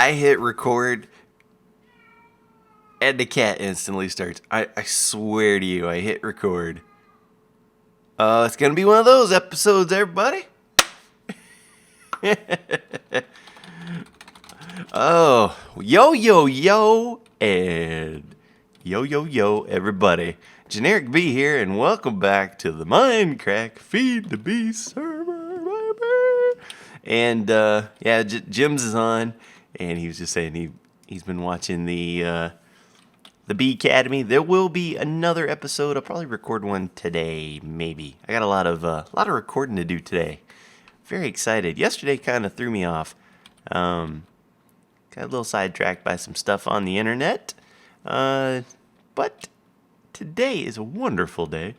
I hit record and the cat instantly starts. I swear to you, I hit record. It's gonna be one of those episodes, everybody. Oh, yo, and yo, everybody. Generikb here, and welcome back to the Mindcrack Feed the Beast server, baby. And Jim's is on, and he was just saying he's been watching the Bee Academy. There will be another episode. I'll probably record one today, maybe. I got a lot of recording to do today. Very excited. Yesterday kind of threw me off. Got a little sidetracked by some stuff on the internet. But today is a wonderful day.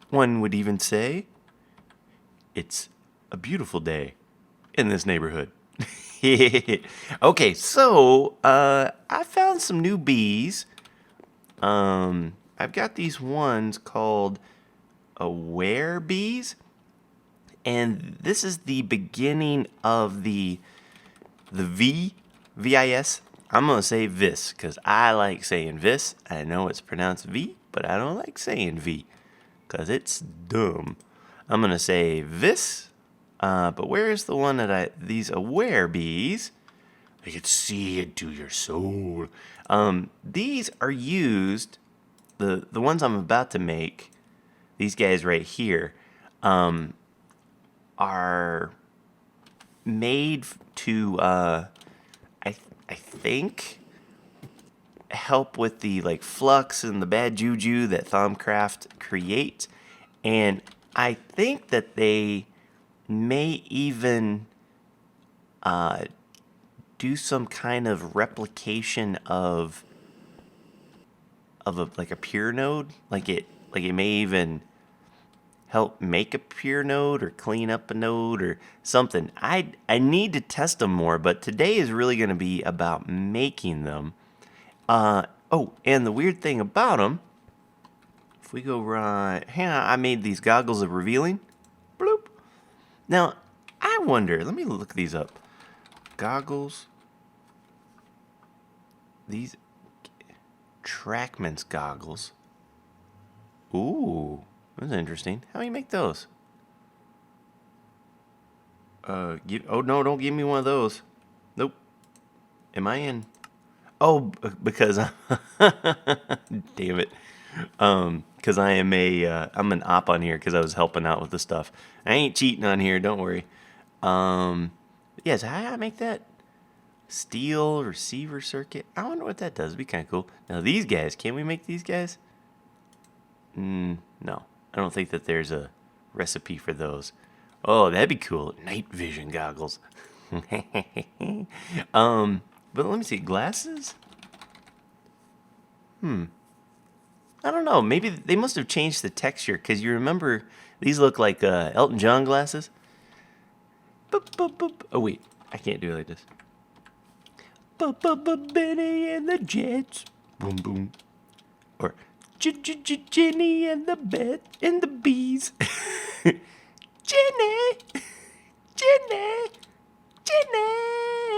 One would even say it's a beautiful day in this neighborhood. Okay, so I found some new bees. I've got these ones called aware bees, and this is the beginning of the VIS. I'm gonna say vis because I like saying vis. I know it's pronounced V, but I don't like saying V because it's dumb. I'm gonna say vis. But where is the one that these aware bees? They can see into your soul. These are used, the ones I'm about to make, these guys right here, are made to, I think, help with the like flux and the bad juju that Thaumcraft create. And I think that they may even do some kind of replication of a pure node. Like it may even help make a pure node or clean up a node or something. I need to test them more, but today is really going to be about making them. And the weird thing about them, if we go right, I made these goggles of revealing. Bloop. Now, I wonder, let me look these up. Goggles. These Trackman's goggles. Ooh, that's interesting. How do you make those? Oh no, don't give me one of those. Nope. Am I in? Oh, because damn it. Because I am I'm an op on here because I was helping out with the stuff. I ain't cheating on here, don't worry. So how do I make that? Steel receiver circuit. I wonder what that does. It'd be kind of cool. Now these guys, can we make these guys? No, I don't think that there's a recipe for those. Oh, that'd be cool. Night vision goggles. But let me see. Glasses? I don't know. Maybe they must have changed the texture because you remember these look like Elton John glasses. Boop, boop, boop. Oh wait, I can't do it like this. Benny and the Jets, boom boom, or Jenny and the bees. Jenny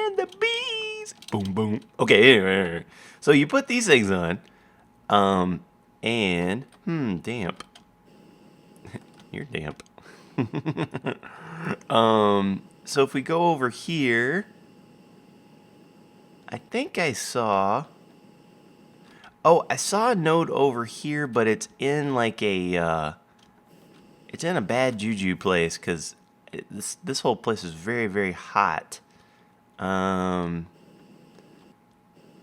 and the bees, boom boom. Okay, anyway. So you put these things on, and damp. You're damp. So if we go over here, I think I saw a node over here, but it's in like it's in a bad juju place because this whole place is very, very hot.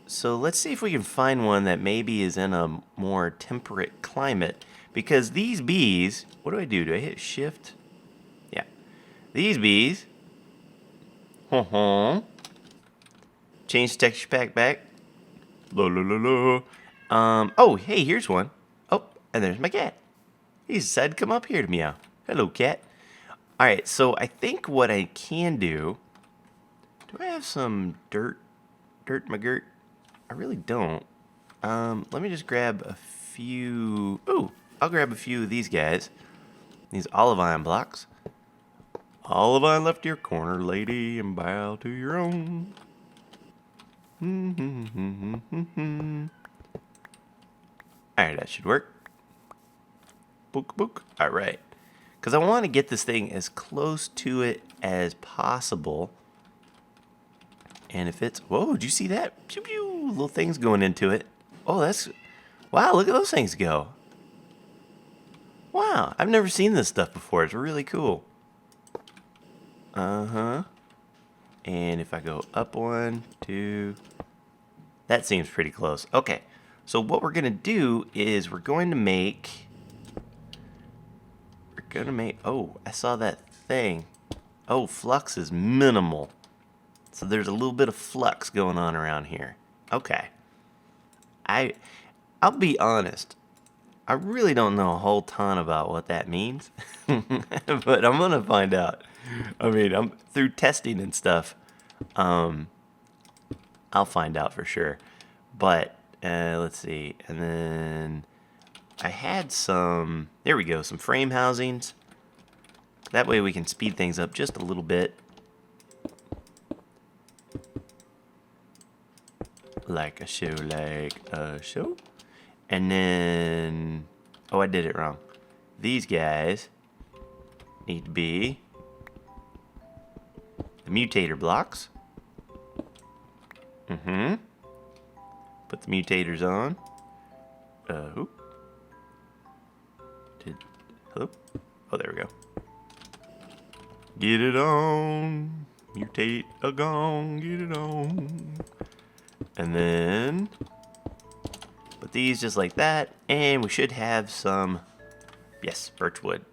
So let's see if we can find one that maybe is in a more temperate climate, because these bees, what do? Do I hit shift? Yeah. These bees, change texture pack back. Oh, hey, here's one. Oh, and there's my cat. He decided to come up here to meow. Hello, cat. All right, so I think what I can do I have some dirt McGirt? I really don't. Let me just grab a few. Ooh, I'll grab a few of these guys. These olive iron blocks. Olive iron left your corner, lady, and bow to your own. Alright, that should work. Book, book. Alright. Because I want to get this thing as close to it as possible. And if it's... Whoa, did you see that? Pew, pew, little things going into it. Oh, that's... Wow, look at those things go. Wow, I've never seen this stuff before. It's really cool. Uh-huh. And if I go up 1, 2... That seems pretty close. Okay, so what we're going to do is we're going to make... Oh, I saw that thing. Oh, flux is minimal. So there's a little bit of flux going on around here. Okay. I'll be honest. I really don't know a whole ton about what that means. But I'm going to find out. I mean, I'm through testing and stuff. I'll find out for sure. But let's see. And then I had some, there we go, some frame housings. That way we can speed things up just a little bit. Like a show. And then, oh, I did it wrong. These guys need to be the mutator blocks. Put the mutators on. Hello? Oh, there we go. Get it on. Mutate a gong. Get it on. And then put these just like that. And we should have some, yes, birch wood.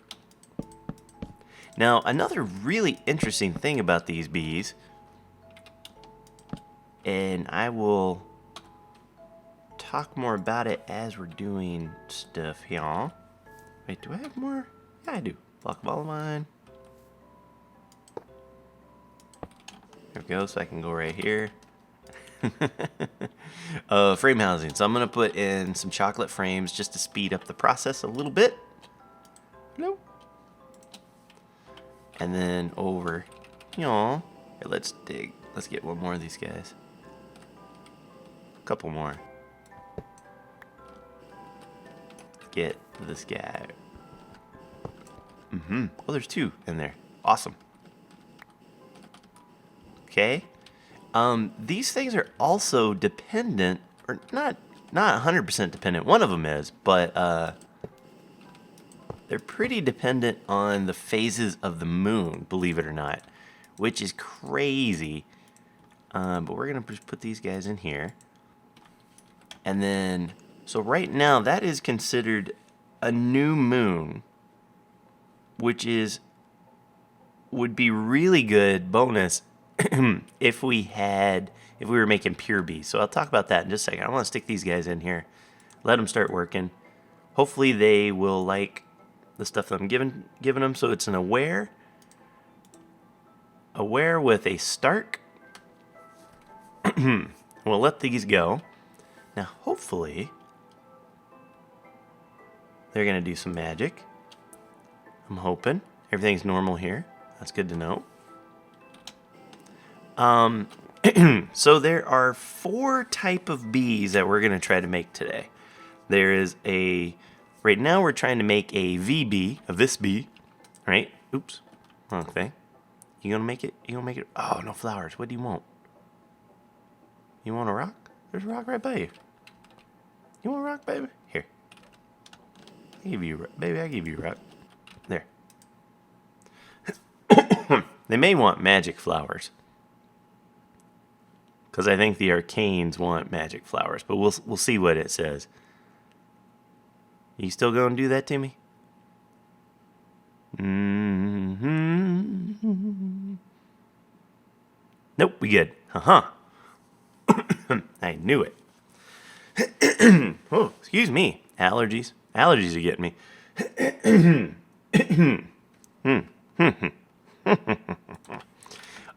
Now, another really interesting thing about these bees, and I will talk more about it as we're doing stuff here. Wait, do I have more? Yeah, I do. Block of olivine. There we go, so I can go right here. Frame housing. So I'm going to put in some chocolate frames just to speed up the process a little bit. Hello. And then over, here, let's dig. Let's get one more of these guys. A couple more. Get this guy. Oh, there's 2 in there. Awesome. Okay. These things are also dependent, or not 100% dependent. One of them is, but they're pretty dependent on the phases of the moon, believe it or not, which is crazy. But we're gonna just put these guys in here, and then so right now that is considered a new moon, which would be really good bonus if we were making pure bees. So I'll talk about that in just a second. I want to stick these guys in here, let them start working. Hopefully they will like the stuff that I'm giving them. So it's an aware with a stark. We'll let these go. Now hopefully they're gonna do some magic. I'm hoping everything's normal here. That's good to know. So there are 4 type of bees that we're gonna try to make today. There is right now we're trying to make a VB, a this bee, right? Oops, wrong thing. You gonna make it? Oh, no flowers. What do you want? You want a rock? There's a rock right by you. You want a rock, baby? Here. I give you a rock. Baby, I give you a rock. There. They may want magic flowers, because I think the arcanes want magic flowers, but we'll see what it says. You still gonna do that to me? Nope, we good. I knew it. Oh, excuse me. Allergies. Allergies are getting me.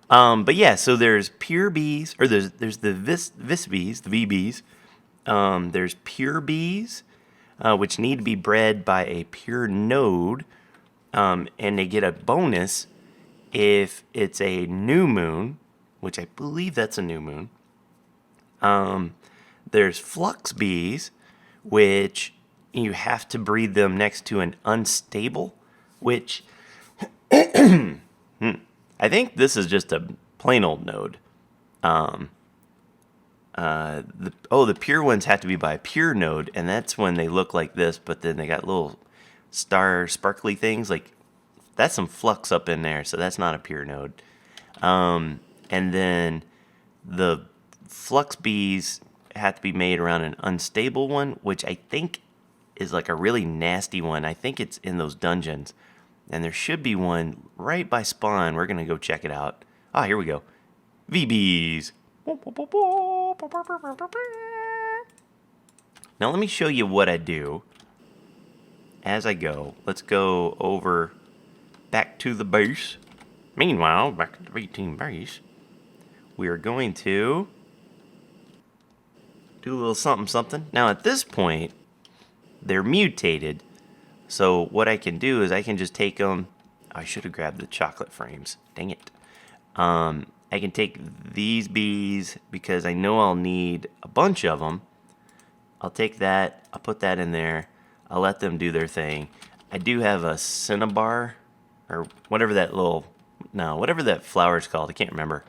But yeah, so there's pure bees, or there's the vis bees, the VBs. There's pure bees, which need to be bred by a pure node, and they get a bonus if it's a new moon, which I believe that's a new moon. There's Flux bees, which you have to breed them next to an unstable, which I think this is just a plain old node. The pure ones have to be by a pure node, and that's when they look like this, but then they got little sparkly things. Like, that's some flux up in there, so that's not a pure node. And then the flux bees have to be made around an unstable one, which I think is like a really nasty one. I think it's in those dungeons. And there should be one right by spawn. We're going to go check it out. Ah, here we go. VBs. Now let me show you what I do as I go. Let's go over back to the base. Meanwhile, back to the V-Team base, we are going to do a little something. Now at this point, they're mutated. So what I can do is I can just take them. I should have grabbed the chocolate frames. Dang it. I can take these bees because I know I'll need a bunch of them. I'll take that. I'll put that in there. I'll let them do their thing. I do have a cinnabar or whatever that whatever that flower's called. I can't remember.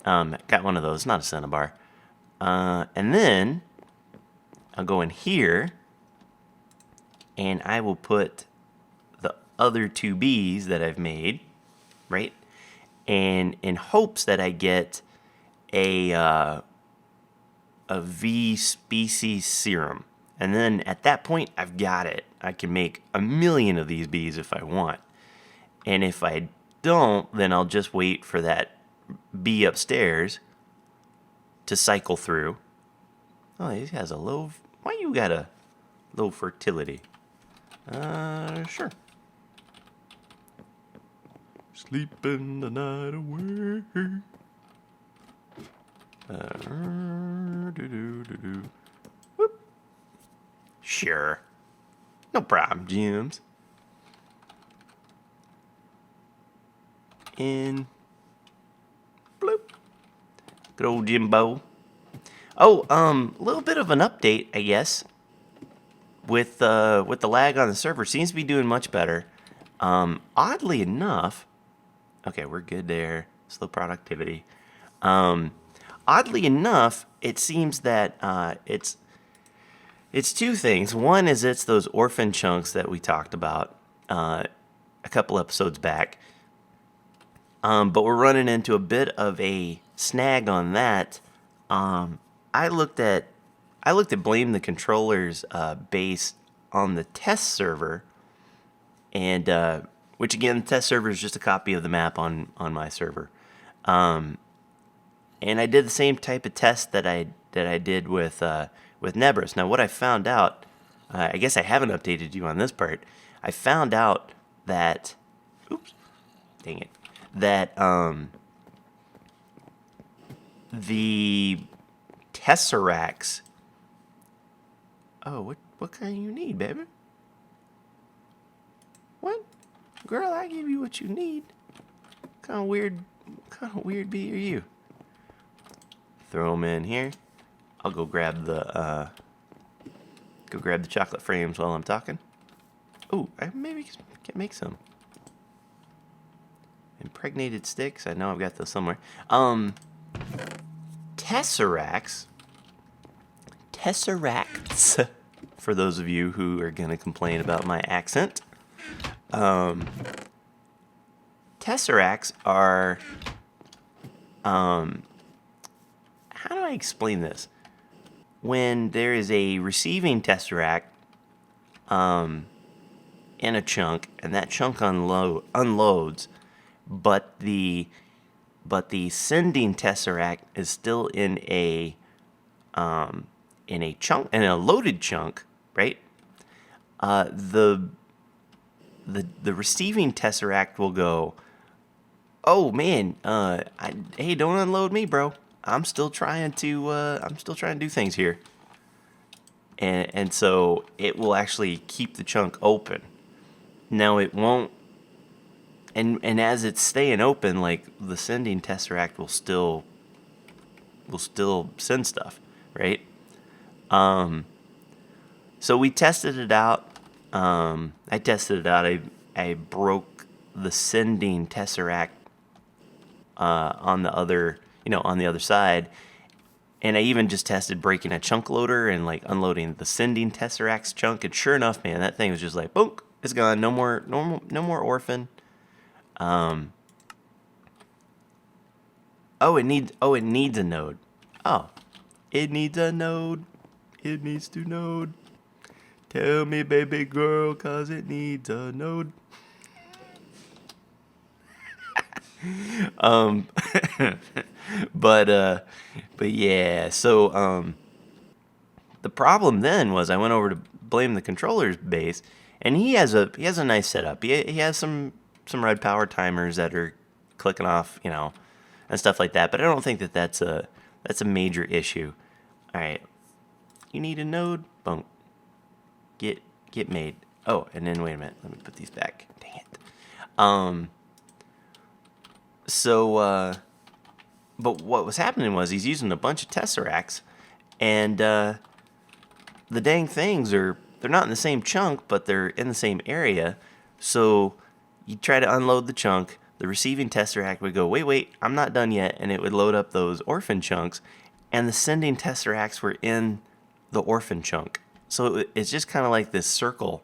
Got one of those. Not a cinnabar. And then I'll go in here and I will put the other two bees that I've made, right? And in hopes that I get a V species serum. And then at that point, I've got it. I can make 1,000,000 of these bees if I want. And if I don't, then I'll just wait for that bee upstairs to cycle through. Oh, he has a low... Why you got a low fertility? Sure. Sleeping the night away. Whoop. Sure. No problem, Jims. In. Bloop. Good old Jimbo. Oh, a little bit of an update, I guess. With the lag on the server, seems to be doing much better. Oddly enough, okay, we're good there. Slow productivity. Oddly enough, it seems that it's two things. One is it's those orphan chunks that we talked about a couple episodes back. But we're running into a bit of a snag on that. I looked at blame the controllers based on the test server, and which again, the test server is just a copy of the map on my server. And I did the same type of test that I did with Nebris. Now, what I found out, I guess I haven't updated you on this part. I found out that, oops, dang it, that the Tesseracts. Oh, what kind you need, baby? What? Girl, I give you what you need. What kind of weird bee are you? Throw them in here. I'll go grab the chocolate frames while I'm talking. Ooh, I maybe can make some. Impregnated sticks. I know I've got those somewhere. Tesseracts, for those of you who are going to complain about my accent. Tesseracts are, how do I explain this? When there is a receiving Tesseract in a chunk, and that chunk unloads, but the sending Tesseract is still in a loaded chunk, right? The receiving Tesseract will go, oh man, hey, don't unload me, bro. I'm still trying to do things here. And so it will actually keep the chunk open. Now it won't. And as it's staying open, like the sending Tesseract will still send stuff, right? So we tested it out. I tested it out. I broke the sending Tesseract on the other side, and I even just tested breaking a chunk loader and like unloading the sending Tesseract's chunk. And sure enough, man, that thing was just like, boom, it's gone. No more orphan. It needs a node. Oh, it needs a node. It needs to node. Tell me, baby girl, 'cause it needs a node. But yeah, so the problem then was I went over to blame the controller's base, and he has a nice setup. He has some red power timers that are clicking off, and stuff like that. But I don't think that's a major issue. All right, you need a node, boom. Get made. Oh, and then wait a minute. Let me put these back. Dang it. But what was happening was he's using a bunch of Tesseracts, and the dang things they're not in the same chunk, but they're in the same area. So you try to unload the chunk, the receiving Tesseract would go, wait, I'm not done yet, and it would load up those orphan chunks, and the sending Tesseracts were in the orphan chunk. So it's just kind of like this circle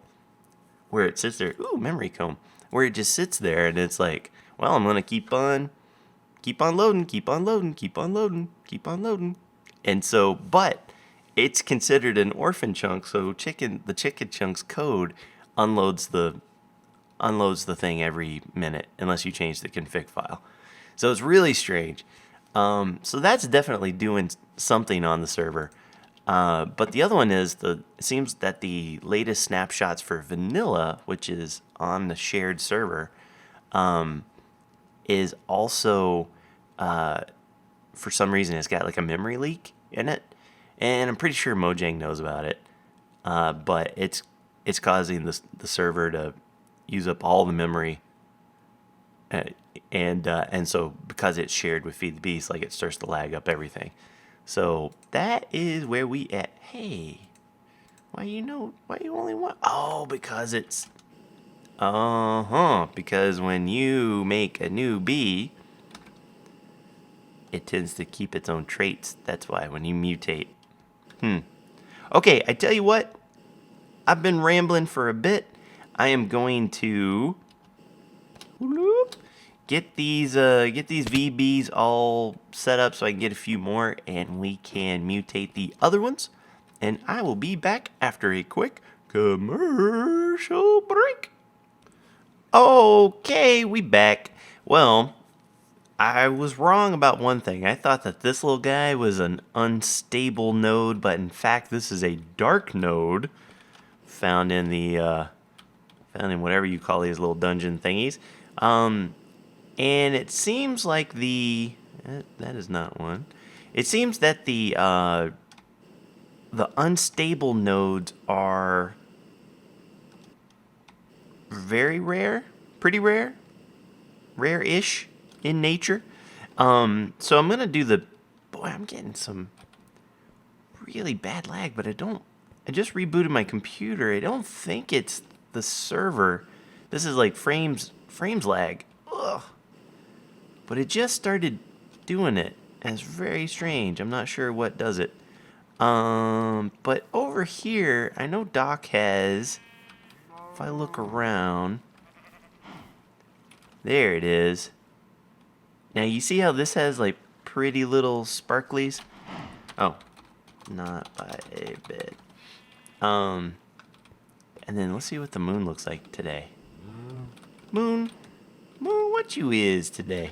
where it sits there. Ooh, memory comb. Where it just sits there, and it's like, well, I'm gonna keep on loading. And so, but it's considered an orphan chunk. So the chicken chunk's code unloads the thing every minute unless you change the config file. So it's really strange. So that's definitely doing something on the server. But the other one is it seems that the latest snapshots for vanilla, which is on the shared server, is also, for some reason, it's got like a memory leak in it. And I'm pretty sure Mojang knows about it. But it's causing the server to use up all the memory. And so because it's shared with Feed the Beast, like it starts to lag up everything. So that is where we at. Hey, why you only want? Oh, because it's because when you make a new bee, it tends to keep its own traits. That's why when you mutate. Okay, I tell you what, I've been rambling for a bit. I am going to get these VBs all set up so I can get a few more, and we can mutate the other ones. And I will be back after a quick commercial break. Okay, we back. Well, I was wrong about one thing. I thought that this little guy was an unstable node, but in fact, this is a dark node found in whatever you call these little dungeon thingies. And it seems like that is not one. It seems that the unstable nodes are very rare, pretty rare, rare-ish in nature. So I'm gonna do I'm getting some really bad lag, but I just rebooted my computer. I don't think it's the server. This is like frames lag. Ugh. But it just started doing it, and it's very strange. I'm not sure what does it. But over here, I know Doc has, if I look around, there it is. Now you see how this has like pretty little sparklies? Oh, not by a bit. And then let's see what the moon looks like today. Moon, what you is today?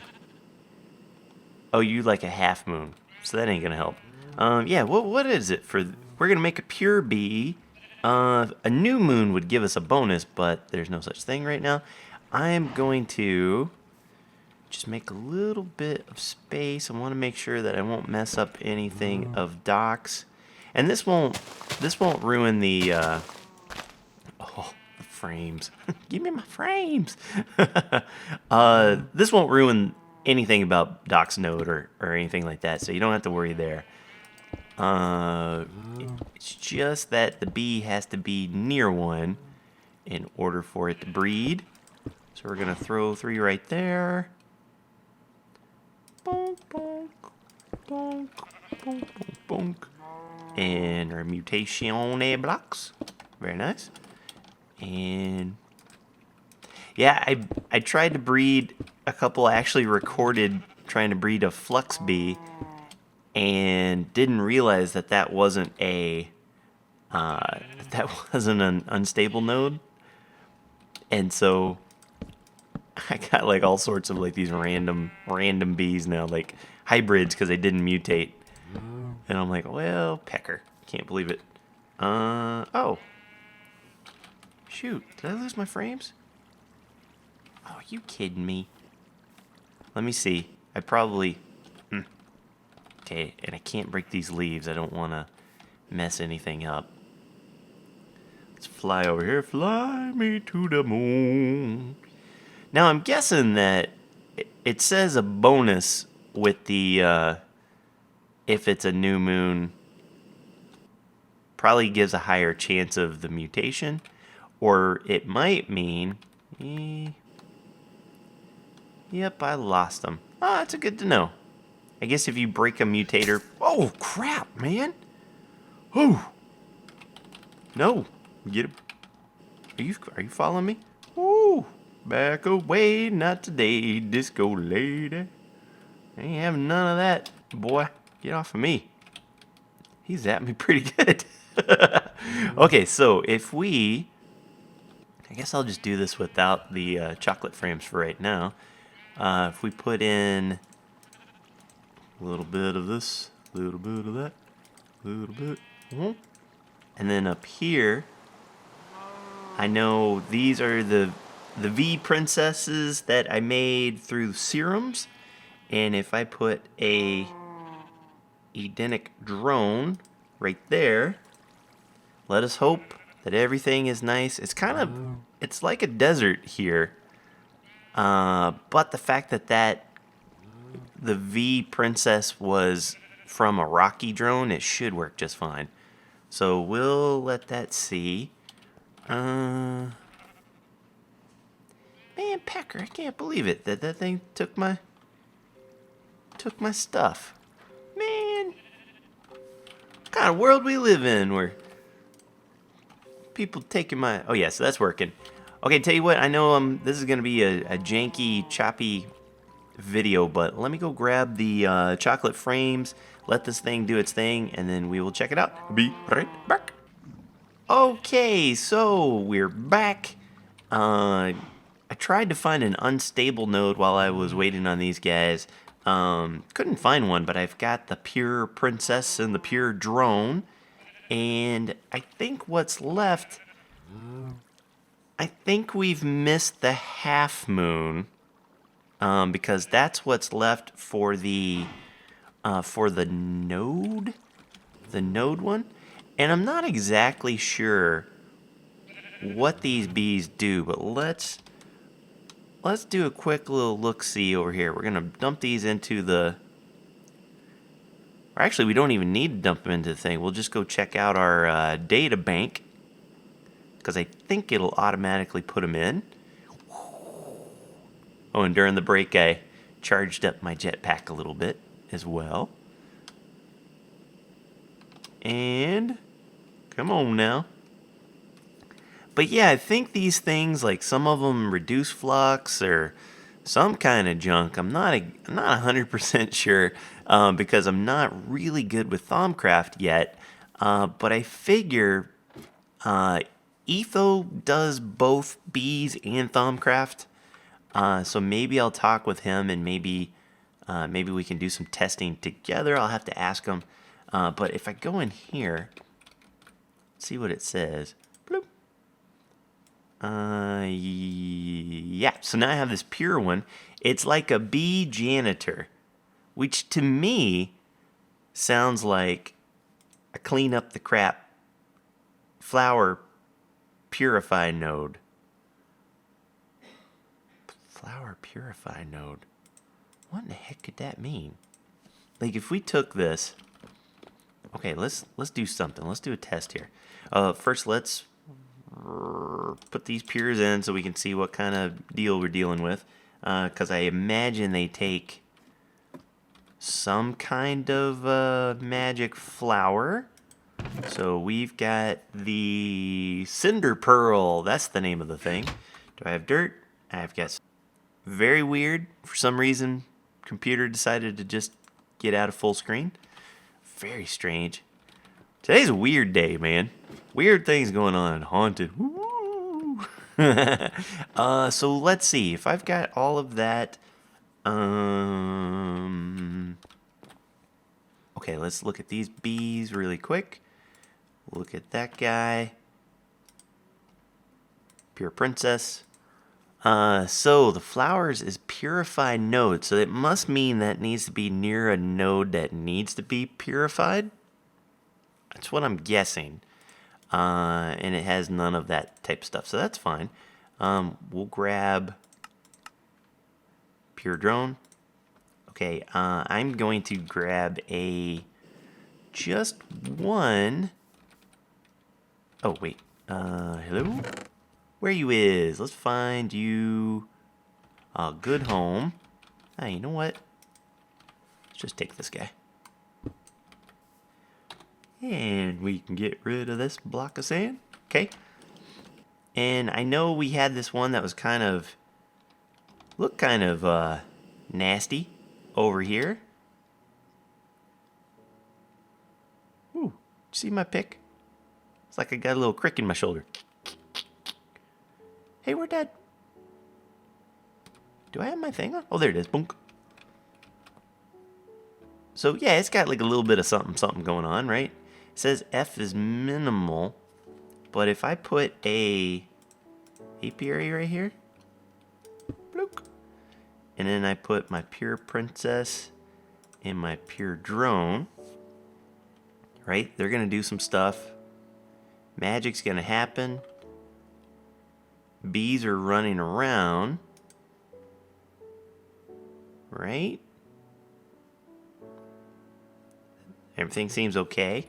Oh, you like a half moon, so that ain't gonna help. Yeah, what is it for? We're gonna make a pure bee. A new moon would give us a bonus, but there's no such thing right now. I'm going to just make a little bit of space. I want to make sure that I won't mess up anything of Doc's, and this won't ruin the frames. Give me my frames. This won't ruin anything about Doc's node or anything like that, so you don't have to worry there. It's just that the bee has to be near one in order for it to breed. So we're going to throw 3 right there. Bonk, bonk, bonk, bonk, bonk, bonk. And our mutation blocks. Very nice. And yeah, I tried to breed a couple. I actually recorded trying to breed a Flux bee and didn't realize that wasn't an unstable node. And so I got like all sorts of like these random bees now, like hybrids because they didn't mutate. And I'm like, well, pecker. Can't believe it. Oh. Shoot, did I lose my frames? Oh, are you kidding me? Let me see. I probably... Okay, and I can't break these leaves. I don't want to mess anything up. Let's fly over here. Fly me to the moon. Now, I'm guessing that it says a bonus with the... if it's a new moon, probably gives a higher chance of the mutation. Or it might mean... Yep, I lost them. Ah, that's good to know. I guess if you break a mutator... Oh, crap, man. Oh. No. Get it. Are you following me? Ooh. Back away, not today, disco lady. I ain't having none of that, boy. Get off of me. He's at me pretty good. Okay, so if we... I guess I'll just do this without the chocolate frames for right now. If we put in a little bit of this, a little bit of that, a little bit, and then up here, I know these are the V princesses that I made through serums, and if I put a Edenic drone right there, let us hope that everything is nice. It's kind of, it's like a desert here. But the fact that the V Princess was from a rocky drone, it should work just fine. So we'll let that see. Man, Pecker, I can't believe it that thing took my stuff. Man, what kind of world we live in where people taking my... Oh yeah, so that's working. Okay, tell you what, I know this is going to be a janky, choppy video, but let me go grab the chocolate frames, let this thing do its thing, and then we will check it out. Be right back. Okay, so we're back. I tried to find an unstable node while I was waiting on these guys. Couldn't find one, but I've got the pure princess and the pure drone, and I think what's left... I think we've missed the half moon, because that's what's left for the node one, and I'm not exactly sure what these bees do, but let's do a quick little look-see over here. We're gonna dump these into the... Or actually, we don't even need to dump them into the thing. We'll just go check out our data bank, because I think it'll automatically put them in. Oh, and during the break, I charged up my jetpack a little bit as well. And come on now. But yeah, I think these things, like some of them reduce flux or some kind of junk. I'm not 100% sure because I'm not really good with Thaumcraft yet. But I figure Etho does both bees and Thaumcraft, so maybe I'll talk with him and maybe we can do some testing together. I'll have to ask him. But if I go in here, see what it says. Bloop. Yeah. So now I have this pure one. It's like a bee janitor, which to me sounds like a clean up the crap flower purify node. Flower purify node. What in the heck could that mean? Like, if we took this... Okay, let's do something. Let's do a test here. First, let's put these piers in so we can see what kind of deal we're dealing with. Because I imagine they take some kind of magic flower. So we've got the Cinder Pearl. That's the name of the thing. Do I have dirt? I've got... Very weird. For some reason, computer decided to just get out of full screen. Very strange. Today's a weird day, man. Weird things going on. Haunted. Woo! So let's see. If I've got all of that... Okay, let's look at these bees really quick. Look at that guy. Pure Princess. So the flowers is purified node, so it must mean that needs to be near a node that needs to be purified. That's what I'm guessing. And it has none of that type of stuff, so that's fine. We'll grab pure drone. Okay, I'm going to grab just one. Oh, wait. Hello? Where you is? Let's find you a good home. Ah, you know what? Let's just take this guy. And we can get rid of this block of sand. Okay. And I know we had this one that was looked kind of nasty over here. Ooh, did you see my pick? It's like I got a little crick in my shoulder. Hey, where'd that... Do I have my thing on? Oh, there it is. Boom. So, yeah, it's got like a little bit of something going on, right? It says F is minimal. But if I put a apiary right here... Bloop, and then I put my pure princess and my pure drone... Right? They're going to do some stuff. Magic's going to happen. Bees are running around, right? Everything seems okay.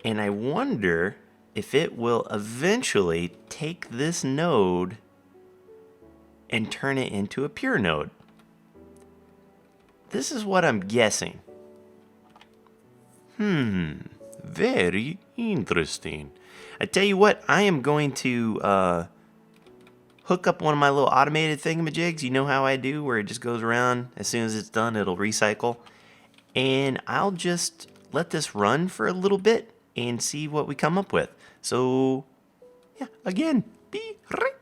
And I wonder if it will eventually take this node and turn it into a pure node. This is what I'm guessing. Very interesting. I tell you what, I am going to hook up one of my little automated thingamajigs. You know how I do, where it just goes around. As soon as it's done, it'll recycle. And I'll just let this run for a little bit and see what we come up with. So, yeah, again, be right